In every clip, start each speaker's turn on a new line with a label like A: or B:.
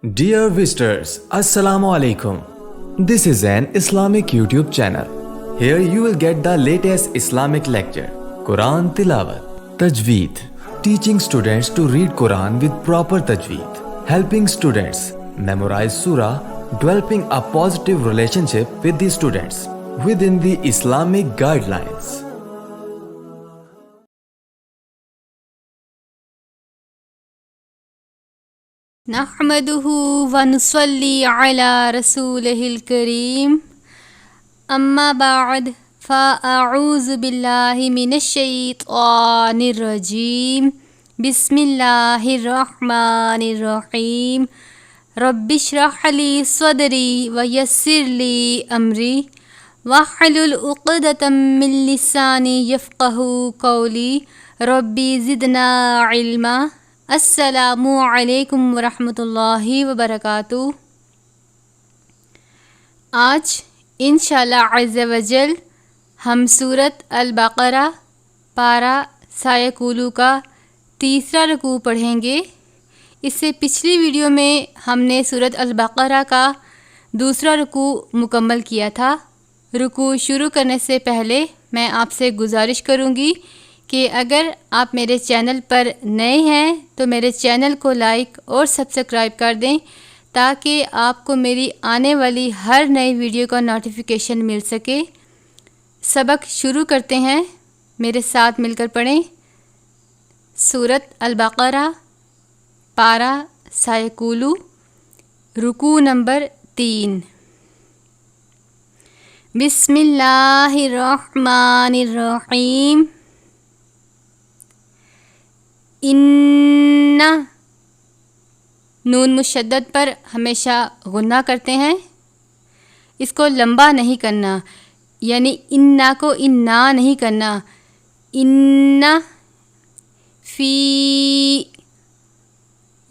A: Dear visitors, Assalamu Alaikum. This is an Islamic YouTube channel. Here you will get the latest Islamic lecture, Quran Tilawat, Tajweed, teaching students to read Quran with proper Tajweed, helping students memorize Surah, developing a positive relationship with the students within the Islamic guidelines.
B: نحمده ونصلي على رسوله الكريم أما بعد فأعوذ بالله من الشيطان الرجيم بسم الله الرحمن الرحيم رب اشرح لي صدري ويسر لي أمري واحلل عقدة من لساني يفقهوا قولي ربي زدنا علما. السلام علیکم ورحمۃ اللہ وبرکاتہ. آج انشاءاللہ عز و جل ہم سورۃ البقرہ پارہ سایکولو کا تیسرا رکوع پڑھیں گے. اس سے پچھلی ویڈیو میں ہم نے سورۃ البقرہ کا دوسرا رکوع مکمل کیا تھا. رکوع شروع کرنے سے پہلے میں آپ سے گزارش کروں گی کہ اگر آپ میرے چینل پر نئے ہیں تو میرے چینل کو لائک اور سبسکرائب کر دیں تاکہ آپ کو میری آنے والی ہر نئی ویڈیو کا نوٹیفیکیشن مل سکے. سبق شروع کرتے ہیں، میرے ساتھ مل کر پڑھیں. سورۃ البقرہ پارہ سایکولو، رکوع نمبر 3. بسم اللہ الرحمن الرحیم. ان نون مشدد پر ہمیشہ غنہ کرتے ہیں، اس کو لمبا نہیں کرنا، یعنی انا کو انا نہیں کرنا. ان فی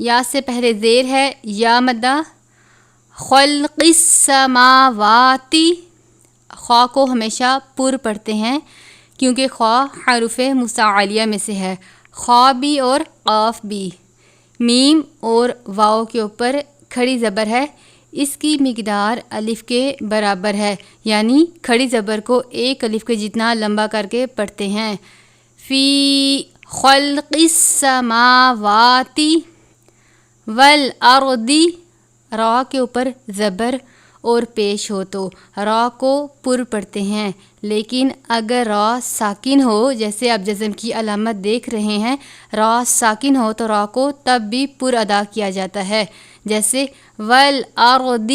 B: یا سے پہلے زیر ہے، یا مدہ. خلق السماواتی، خوا کو ہمیشہ پر پڑھتے ہیں کیونکہ خوا حروف مستعلیہ میں سے ہے، خا بھی اور قاف بھی. میم اور واو کے اوپر کھڑی زبر ہے، اس کی مقدار الف کے برابر ہے، یعنی کھڑی زبر کو ایک الف کے جتنا لمبا کر کے پڑھتے ہیں. فی خلق السماواتی والارض، را کے اوپر زبر اور پیش ہو تو را کو پر پڑھتے ہیں، لیکن اگر را ساکن ہو، جیسے آپ جزم کی علامت دیکھ رہے ہیں، را ساکن ہو تو را کو تب بھی پر ادا کیا جاتا ہے، جیسے والارض.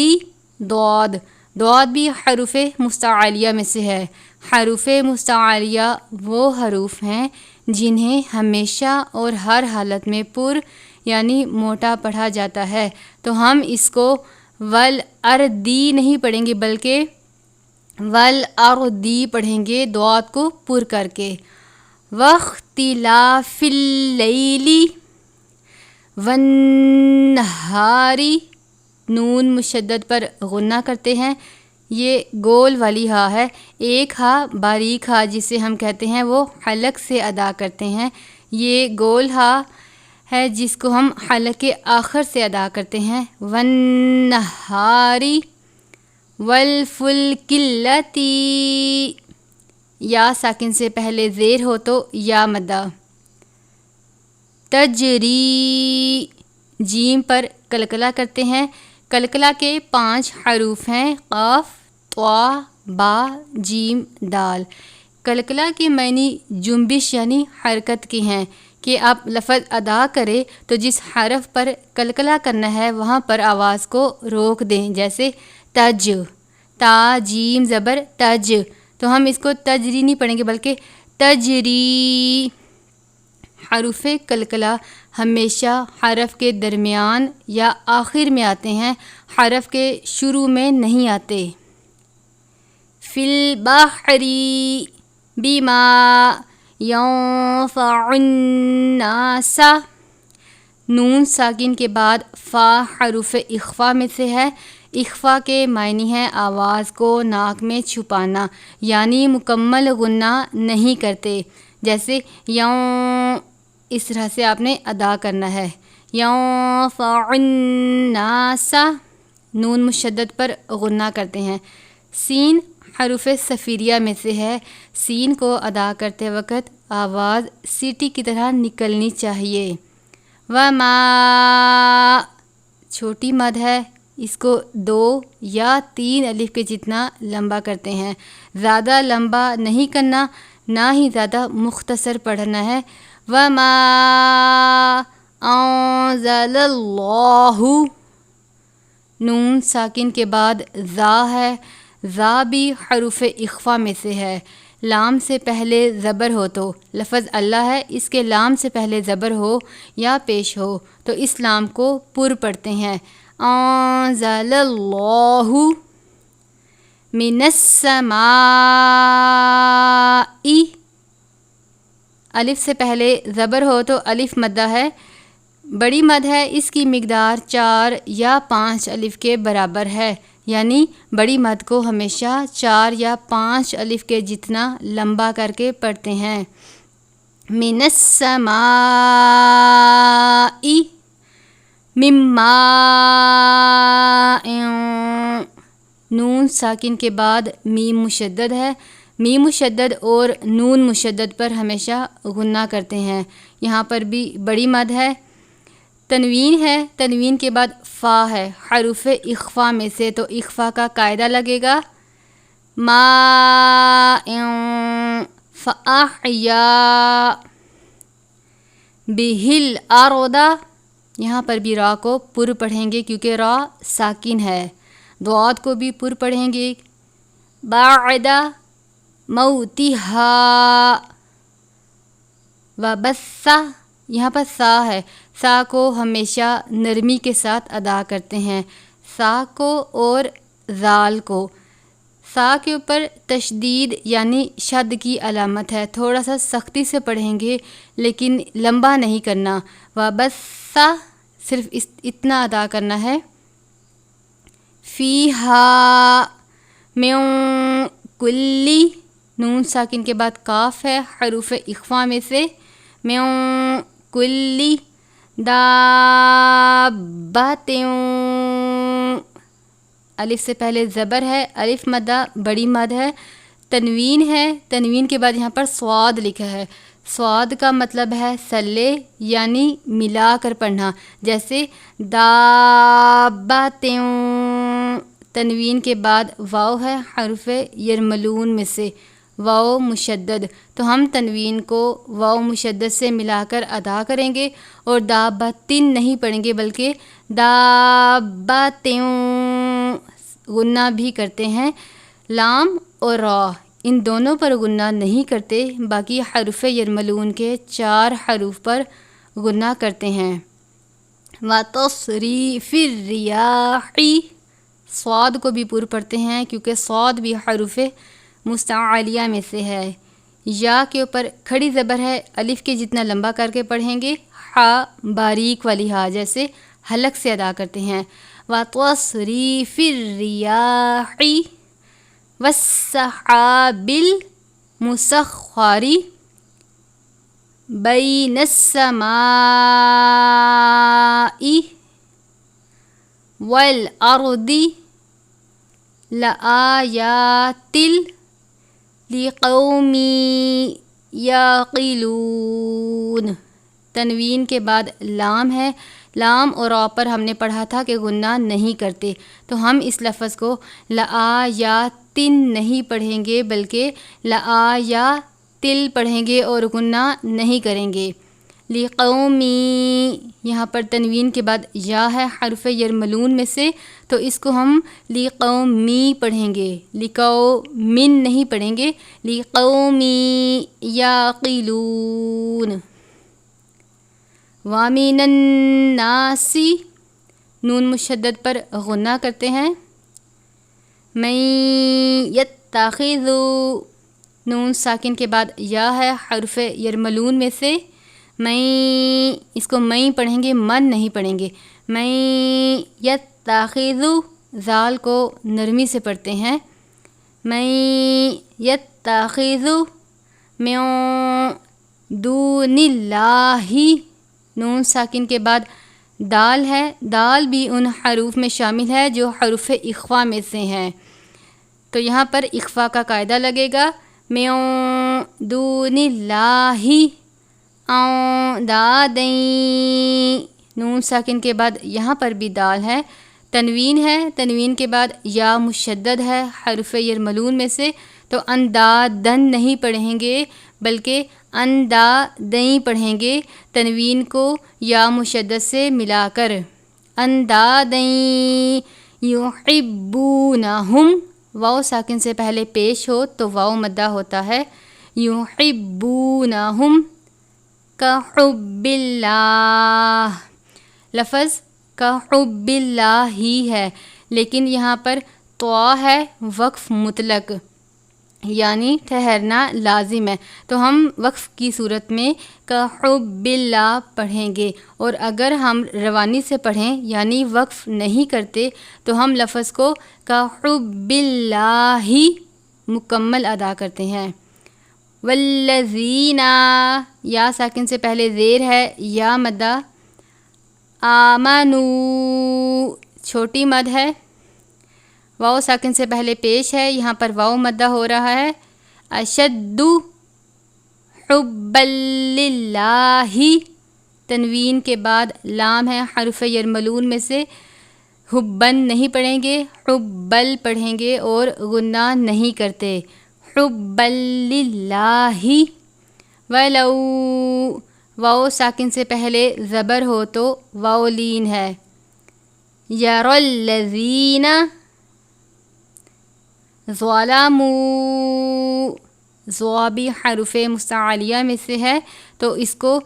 B: ضاد، ضاد بھی حروف مستعلیہ میں سے ہے. حروف مستعلیہ وہ حروف ہیں جنہیں ہمیشہ اور ہر حالت میں پر یعنی موٹا پڑھا جاتا ہے، تو ہم اس کو والارضی نہیں پڑھیں گے بلکہ والارضی پڑھیں گے ضاد کو پر کر کے. واختلاف اللیل والنہار، نون مشدد پر غنہ کرتے ہیں. یہ گول والی ہا ہے، ایک ہا باریک ہا جسے ہم کہتے ہیں وہ حلق سے ادا کرتے ہیں. یہ گول ہا ہے جس کو ہم حلق کے آخر سے ادا کرتے ہیں. والنہار والفلک التی، یا ساکن سے پہلے زیر ہو تو یا مدہ. تجری، جیم پر کلکلہ کرتے ہیں. کلکلہ کے 5 حروف ہیں، قاف، طا، با، جیم، دال. کلکلہ کے معنی جنبش یعنی حرکت کی ہیں کہ آپ لفظ ادا کریں تو جس حرف پر کلکلہ کرنا ہے وہاں پر آواز کو روک دیں، جیسے تج، تا جیم زبر تج، تو ہم اس کو تجری نہیں پڑھیں گے بلکہ تجری. حروف کلکلہ ہمیشہ حرف کے درمیان یا آخر میں آتے ہیں، حرف کے شروع میں نہیں آتے. فی البحر بما ينفع الناس، نون ساکن کے بعد فا حروف اخفا میں سے ہے. اخفا کے معنی ہے آواز کو ناک میں چھپانا، یعنی مکمل غنہ نہیں کرتے، جیسے یوں اس طرح سے آپ نے ادا کرنا ہے. ينفع الناس نون مشدد پر غنہ کرتے ہیں. سین حروف صفیریہ میں سے ہے. سین کو ادا کرتے وقت آواز سیٹی کی طرح نکلنی چاہیے. وما چھوٹی مد ہے، اس کو 2 یا 3 الف کے جتنا لمبا کرتے ہیں. زیادہ لمبا نہیں کرنا، نہ ہی زیادہ مختصر پڑھنا ہے. وما انزل اللہ، نون ساکن کے بعد زا ہے. زا بھی حروف اخفا میں سے ہے. لام سے پہلے زبر ہو تو لفظ اللہ ہے، اس کے لام سے پہلے زبر ہو یا پیش ہو تو اس لام کو پر پڑھتے ہیں. انزل اللہ من السماء، الف سے پہلے زبر ہو تو الف مدہ ہے، بڑی مد ہے، اس کی مقدار 4 یا 5 الف کے برابر ہے. یعنی بڑی مد کو ہمیشہ 4 یا 5 الف کے جتنا لمبا کر کے پڑھتے ہیں. من السماء من ماء، نون ساکن کے بعد میم مشدد ہے. میم مشدد اور نون مشدد پر ہمیشہ غنہ کرتے ہیں. یہاں پر بھی بڑی مد ہے. تنوین ہے، تنوین کے بعد فا ہے حروف اخفا میں سے، تو اخفا کا قاعدہ لگے گا. ماء فاحیا بہ الارض، یہاں پر بھی را کو پر پڑھیں گے کیونکہ را ساکن ہے. ضاد کو بھی پر پڑھیں گے. بعد موتہا وبث، یہاں پر سا ہے، سا کو ہمیشہ نرمی کے ساتھ ادا کرتے ہیں. سا کو اور زال کو، سا کے اوپر تشدید یعنی شد کی علامت ہے، تھوڑا سا سختی سے پڑھیں گے لیکن لمبا نہیں کرنا. وبث صرف اتنا ادا کرنا ہے. فیہا من کلی، نون ساکن کے بعد کاف ہے حروف اخفا میں سے. من کلی دابۃ، الف سے پہلے زبر ہے، الف مدہ بڑی مد ہے. تنوین ہے، تنوین کے بعد یہاں پر صاد لکھا ہے. صاد کا مطلب ہے سلے یعنی ملا کر پڑھنا، جیسے دابۃ. تنوین کے بعد واو ہے حرف یرملون میں سے، واو مشدد، تو ہم تنوین کو واو مشدد سے ملا کر ادا کریں گے اور دابتن نہیں پڑھیں گے بلکہ دابتن غنہ بھی کرتے ہیں. لام اور را ان دونوں پر غنہ نہیں کرتے، باقی حرف یرملون کے 4 حروف پر غنہ کرتے ہیں. وَتَصْرِيفِ الرِّيَاحِ، صاد کو بھی پر پڑھتے ہیں کیونکہ صاد بھی حروف مستعلیہ میں سے ہے. یا کے اوپر کھڑی زبر ہے، الف کے جتنا لمبا کر کے پڑھیں گے. ہا باریک والی ہا جیسے حلق سے ادا کرتے ہیں. وَتَصْرِيفِ الرِّيَاحِ وَالسَّحَابِ الْمُسَخَّرِ بَيْنَ السَّمَاءِ وَالْأَرْضِ لَآيَاتٍ لِقَوْمٍ يَعْقِلُونَ. تنوین کے بعد لام ہے، لام اور را پر ہم نے پڑھا تھا کہ غنہ نہیں کرتے، تو ہم اس لفظ کو لآیاتن نہیں پڑھیں گے بلکہ لآیاتل پڑھیں گے اور غنہ نہیں کریں گے. لقومی، یہاں پر تنوین کے بعد یا ہے حرف یرملون میں سے، تو اس کو ہم لقومی پڑھیں گے، لقومن نہیں پڑھیں گے. لقومی یعقلون. وَمِنَ النَّاسِ، نون مشدد پر غنہ کرتے ہیں. مَن یتخذ، نون ساکن کے بعد یا ہے حرف یرملون میں سے. مَن، اس کو مَن پڑھیں گے، من نہیں پڑھیں گے. مَن یتخذ، زال کو نرمی سے پڑھتے ہیں. مَن یتخذ من دون اللہ، نون ساکن کے بعد دال ہے، دال بھی ان حروف میں شامل ہے جو حروف اخفا میں سے ہیں، تو یہاں پر اخفا کا قاعدہ لگے گا، من دون اللہ اندادیں، نون ساکن کے بعد یہاں پر بھی دال ہے، تنوین ہے، تنوین کے بعد یا مشدد ہے حرف یرملون میں سے، تو اندادن نہیں پڑھیں گے بلکہ اندادیں پڑھیں گے، تنوین کو یا مشدد سے ملا کر، اندادیں یحبونہم، واو ساکن سے پہلے پیش ہو تو واو مدہ ہوتا ہے، یحبونہم کحب اللہ، لفظ کحب اللہ ہی ہے، لیکن یہاں پر طوا ہے، وقف مطلق یعنی ٹھہرنا لازم ہے، تو ہم وقف کی صورت میں کحب اللہ پڑھیں گے، اور اگر ہم روانی سے پڑھیں یعنی وقف نہیں کرتے تو ہم لفظ کو کحب اللہ مکمل ادا کرتے ہیں۔ والذین، یا ساکن سے پہلے زیر ہے، یا مدہ، آمنو چھوٹی مد ہے، واو ساکن سے پہلے پیش ہے، یہاں پر واو مدہ ہو رہا ہے، اشد حبا للہ، تنوین کے بعد لام ہے حرف یرملون میں سے، حبن نہیں پڑھیں گے، حبل پڑھیں گے اور غنہ نہیں کرتے، حبا للہ، ولو، واو ساکن سے پہلے زبر ہو تو واو لین ہے، یری الذین ظلموا، ضوابی حروف مستعلیہ میں سے ہے تو اس کو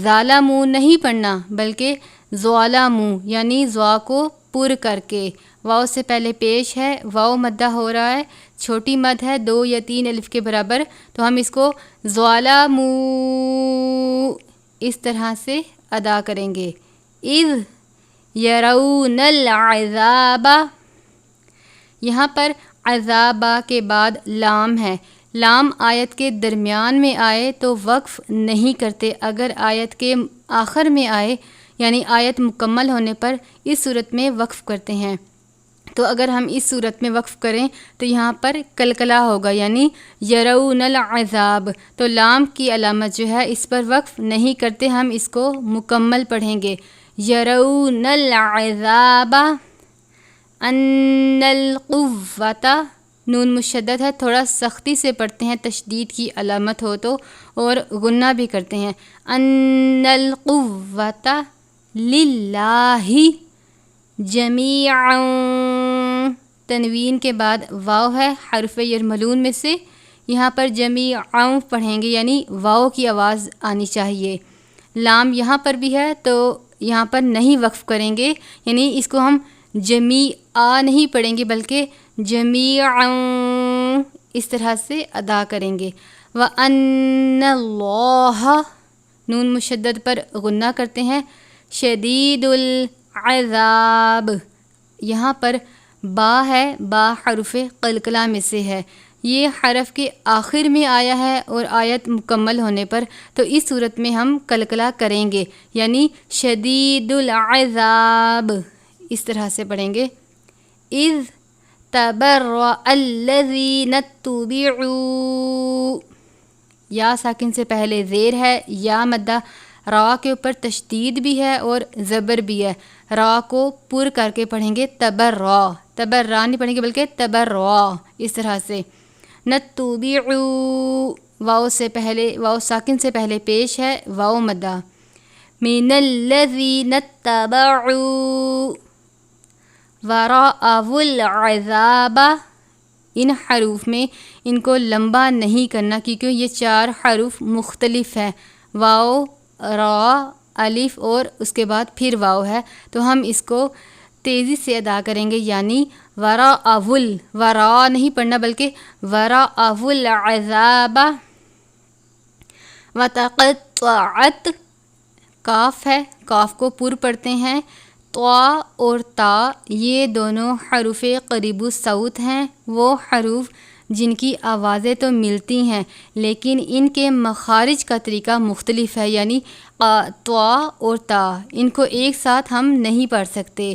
B: ظالموا نہیں پڑھنا بلکہ ظلموا یعنی ضا کو پر کر کے، واو سے پہلے پیش ہے، واو مدہ ہو رہا ہے، چھوٹی مد ہے 2 یا 3 الف کے برابر، تو ہم اس کو ظلموا اس طرح سے ادا کریں گے، اذ یرون العذاب، یہاں پر عذابہ کے بعد لام ہے، لام آیت کے درمیان میں آئے تو وقف نہیں کرتے، اگر آیت کے آخر میں آئے یعنی آیت مکمل ہونے پر اس صورت میں وقف کرتے ہیں، تو اگر ہم اس صورت میں وقف کریں تو یہاں پر کلکلا ہوگا یعنی یرون العذاب، تو لام کی علامت جو ہے اس پر وقف نہیں کرتے، ہم اس کو مکمل پڑھیں گے، یرون العذاب، ان القوۃ، نون مشدد ہے، تھوڑا سختی سے پڑھتے ہیں تشدید کی علامت ہو تو، اور غنہ بھی کرتے ہیں، ان القوۃ للہ جمیعا، تنوین کے بعد واو ہے حرف یرملون میں سے، یہاں پر جمیعا پڑھیں گے یعنی واو کی آواز آنی چاہیے، لام یہاں پر بھی ہے تو یہاں پر نہیں وقف کریں گے، یعنی اس کو ہم جمیعا نہیں پڑھیں گے بلکہ جمیعا اس طرح سے ادا کریں گے، وَأَنَّ اللَّهَ، نون مشدد پر غنہ کرتے ہیں، شدید العذاب، یہاں پر با ہے، با حرف قلقلہ میں سے ہے، یہ حرف کے آخر میں آیا ہے اور آیت مکمل ہونے پر تو اس صورت میں ہم قلقلہ کریں گے یعنی شدید العذاب اس طرح سے پڑھیں گے، اذ تبرأ الذین اتبعوا، یا ساکن سے پہلے زیر ہے، یا مدہ، را کے اوپر تشدید بھی ہے اور زبر بھی ہے، را کو پر کر کے پڑھیں گے، تبرا، تبرا نہیں پڑھیں گے بلکہ تبرا اس طرح سے، نتبعوا، واو سے پہلے، واو ساکن سے پہلے پیش ہے، واو مدہ، من الذین اتبعوا وراء العذاب، ان حروف میں ان کو لمبا نہیں کرنا کیونکہ یہ 4 حروف مختلف ہیں، واو، را، الف اور اس کے بعد پھر واو ہے، تو ہم اس کو تیزی سے ادا کریں گے یعنی وراء، ورا نہیں پڑھنا بلکہ وراء العذاب، وتقطعت، کاف ہے، کاف کو پر پڑھتے ہیں، طا اور تا یہ دونوں حروف قریب الصوت ہیں، وہ حروف جن کی آوازیں تو ملتی ہیں لیکن ان کے مخارج کا طریقہ مختلف ہے، یعنی طا اور تا، ان کو ایک ساتھ ہم نہیں پڑھ سکتے،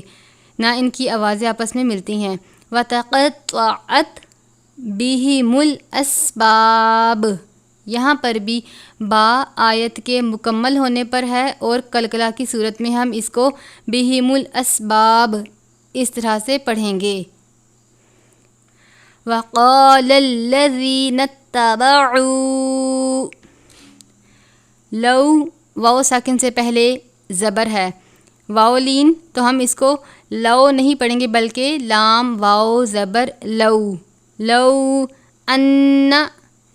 B: نہ ان کی آوازیں آپس میں ملتی ہیں۔ وَتَقَطَّعَتْ بِهِمُ الْأَسْبَابُ، یہاں پر بھی با آیت کے مکمل ہونے پر ہے اور قلقلہ کی صورت میں ہم اس کو بِهِمُ الْأَسْبَابُ اس طرح سے پڑھیں گے۔ وَقَالَ الَّذِينَ اتَّبَعُوا، لو واو ساکن سے پہلے زبر ہے، واو لین، تو ہم اس کو لو نہیں پڑھیں گے بلکہ لام واو زبر لو، لو ان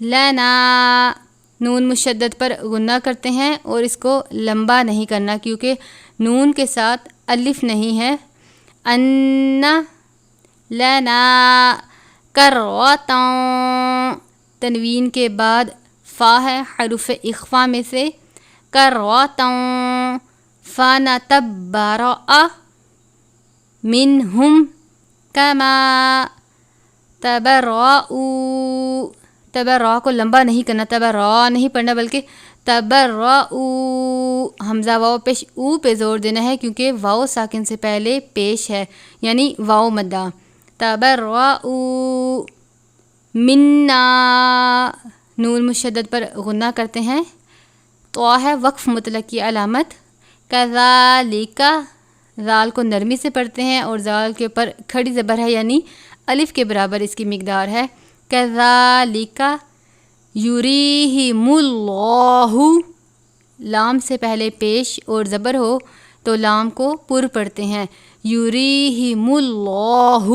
B: لنا، نون مشدد پر غنہ کرتے ہیں اور اس کو لمبا نہیں کرنا کیونکہ نون کے ساتھ الف نہیں ہے۔ ان لنا کرۃ، تنوین کے بعد فا ہے حروف اخفا میں سے، کرۃ فنتبرأ منہم کما تبرؤوا، تبرأ کو لمبا نہیں کرنا، تبرأ نہیں پڑھنا بلکہ تبرؤوا، حمزہ واو پیش او پہ زور دینا ہے کیونکہ واو ساکن سے پہلے پیش ہے، یعنی واو مدہ، تبرؤوا منا، نون مشدد پر غنہ کرتے ہیں، طا ہے وقف مطلق کی علامت، کذالک، زال کو نرمی سے پڑھتے ہیں اور زال کے اوپر کھڑی زبر ہے یعنی الف کے برابر اس کی مقدار ہے، کذالک یریہم اللہ، لام سے پہلے پیش اور زبر ہو تو لام کو پر پڑھتے ہیں، یریہم اللہ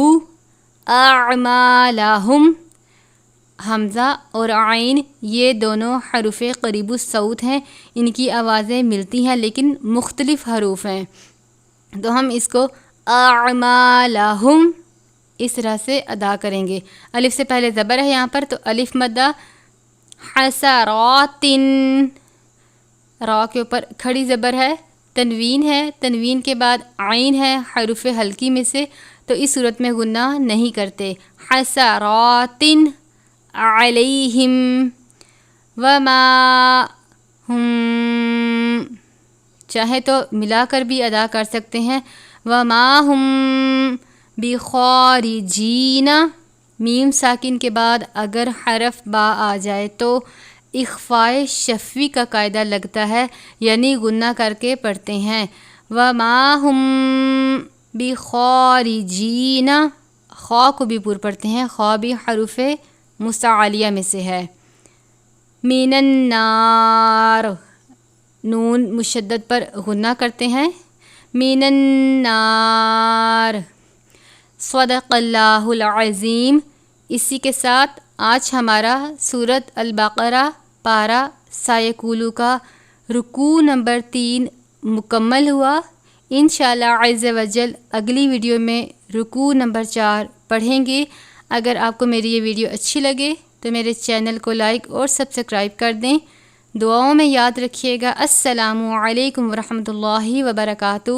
B: اعمالہم، حمزہ اور عین یہ دونوں حروف قریب الصوت ہیں، ان کی آوازیں ملتی ہیں لیکن مختلف حروف ہیں، تو ہم اس کو اعمالہم اس طرح سے ادا کریں گے۔ الف سے پہلے زبر ہے یہاں پر تو الف مدہ، حسرات، را کے اوپر کھڑی زبر ہے، تنوین ہے، تنوین کے بعد عین ہے حروف ہلکی میں سے، تو اس صورت میں غنہ نہیں کرتے، حسرات علیہم وما ہم، چاہے تو ملا کر بھی ادا کر سکتے ہیں، وما ہم بخارجین، میم ساکن کے بعد اگر حرف با آ جائے تو اخفائے شفوی کا قاعدہ لگتا ہے، یعنی غنہ کر کے پڑھتے ہیں، وما ہم بخارجین، خا کو بھی پر پڑھتے ہیں، خا بھی حروف مستعلیہ میں سے ہے، من النار، نون مشدد پر غنہ کرتے ہیں، من النار، صدق اللہ العظیم۔ اسی کے ساتھ آج ہمارا سورۃ البقرہ پارہ سایکولو کا رکوع نمبر 3 مکمل ہوا۔ انشاءاللہ عز و جل اگلی ویڈیو میں رکوع نمبر 4 پڑھیں گے۔ اگر آپ کو میری یہ ویڈیو اچھی لگے تو میرے چینل کو لائک اور سبسکرائب کر دیں، دعاؤں میں یاد رکھیے گا۔ السلام علیکم ورحمۃ اللہ وبرکاتہ۔